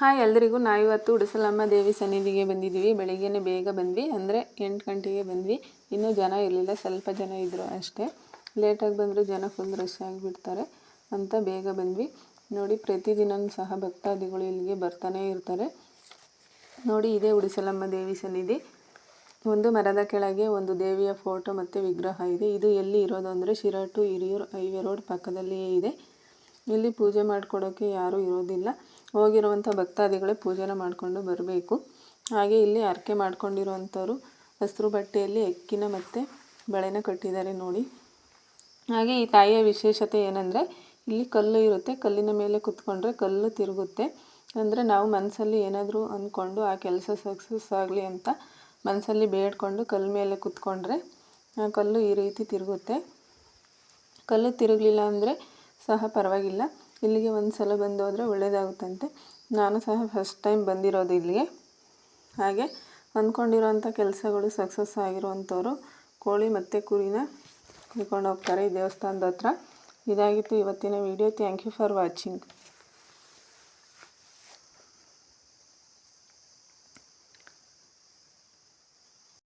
Hi ಎಲ್ರಿಗೂ. ಇವತ್ತು ಉಡುಸಲಮ್ಮ ದೇವಿ ಸನ್ನಿಧಿಗೆ ಬಂದಿದ್ದೀವಿ. ಬೆಳಿಗ್ಗೆನೇ ಬೇಗ ಬಂದ್ವಿ, ಅಂದರೆ 8 ಗಂಟೆಗೆ ಬಂದ್ವಿ. ಇನ್ನೂ ಜನ ಇರಲಿಲ್ಲ, ಸ್ವಲ್ಪ ಜನ ಇದ್ದರು ಅಷ್ಟೇ. ಲೇಟಾಗಿ ಬಂದರೂ ಜನ ಫುಲ್ ರಶ್ ಆಗಿಬಿಡ್ತಾರೆ ಅಂತ ಬೇಗ ಬಂದ್ವಿ. ನೋಡಿ, ಪ್ರತಿದಿನವೂ ಸಹ ಭಕ್ತಾದಿಗಳು ಇಲ್ಲಿಗೆ ಬರ್ತಾನೆ ಇರ್ತಾರೆ. ನೋಡಿ, ಇದೇ ಉಡುಸಲಮ್ಮ ದೇವಿ ಸನ್ನಿಧಿ. ಒಂದು ಮರದ ಕೆಳಗೆ ಒಂದು ದೇವಿಯ ಫೋಟೋ ಮತ್ತು ವಿಗ್ರಹ ಇದೆ. ಇದು ಎಲ್ಲಿ ಇರೋದು ಅಂದರೆ Sira to Hiriyur highway road ಪಕ್ಕದಲ್ಲಿಯೇ ಇದೆ. ಇಲ್ಲಿ ಪೂಜೆ ಮಾಡಿಕೊಡೋಕ್ಕೆ ಯಾರೂ ಇರೋದಿಲ್ಲ. ಹೋಗಿರುವಂಥ ಭಕ್ತಾದಿಗಳೇ ಪೂಜೆನ ಮಾಡಿಕೊಂಡು ಬರಬೇಕು. ಹಾಗೆ ಇಲ್ಲಿ ಹರಕೆ ಮಾಡ್ಕೊಂಡಿರೋವಂಥವ್ರು ಹಸಿರು ಬಟ್ಟೆಯಲ್ಲಿ ಅಕ್ಕಿನ ಮತ್ತು ಬಳೆನ ಕಟ್ಟಿದ್ದಾರೆ ನೋಡಿ. ಹಾಗೆ ಈ ತಾಯಿಯ ವಿಶೇಷತೆ ಏನಂದರೆ, ಇಲ್ಲಿ ಕಲ್ಲು ಇರುತ್ತೆ. ಕಲ್ಲಿನ ಮೇಲೆ ಕುತ್ಕೊಂಡ್ರೆ ಕಲ್ಲು ತಿರುಗುತ್ತೆ. ಅಂದರೆ ನಾವು ಮನಸ್ಸಲ್ಲಿ ಏನಾದರೂ ಅಂದ್ಕೊಂಡು ಆ ಕೆಲಸ ಸಕ್ಸಸ್ ಆಗಲಿ ಅಂತ ಮನಸ್ಸಲ್ಲಿ ಬೇಡ್ಕೊಂಡು ಕಲ್ಲು ಮೇಲೆ ಕುತ್ಕೊಂಡ್ರೆ ಆ ಕಲ್ಲು ಈ ರೀತಿ ತಿರುಗುತ್ತೆ. ಕಲ್ಲು ತಿರುಗಲಿಲ್ಲ ಅಂದರೆ ಸಹ ಪರವಾಗಿಲ್ಲ. ಇಲ್ಲಿಗೆ ಒಂದು ಸಲ ಬಂದು ಹೋದರೆ ಒಳ್ಳೆಯದಾಗುತ್ತಂತೆ. ನಾನು ಸಹ ಫಸ್ಟ್ ಟೈಮ್ ಬಂದಿರೋದು ಇಲ್ಲಿಗೆ. ಹಾಗೆ ಅಂದ್ಕೊಂಡಿರೋಂಥ ಕೆಲಸಗಳು ಸಕ್ಸಸ್ ಆಗಿರುವಂಥವ್ರು ಕೋಳಿ ಮತ್ತು ಕುರಿನ ಕರ್ಕೊಂಡು ಹೋಗ್ತಾರೆ ಈ ದೇವಸ್ಥಾನದ ಹತ್ರ. ಇದಾಗಿತ್ತು ಇವತ್ತಿನ video. Thank you for watching.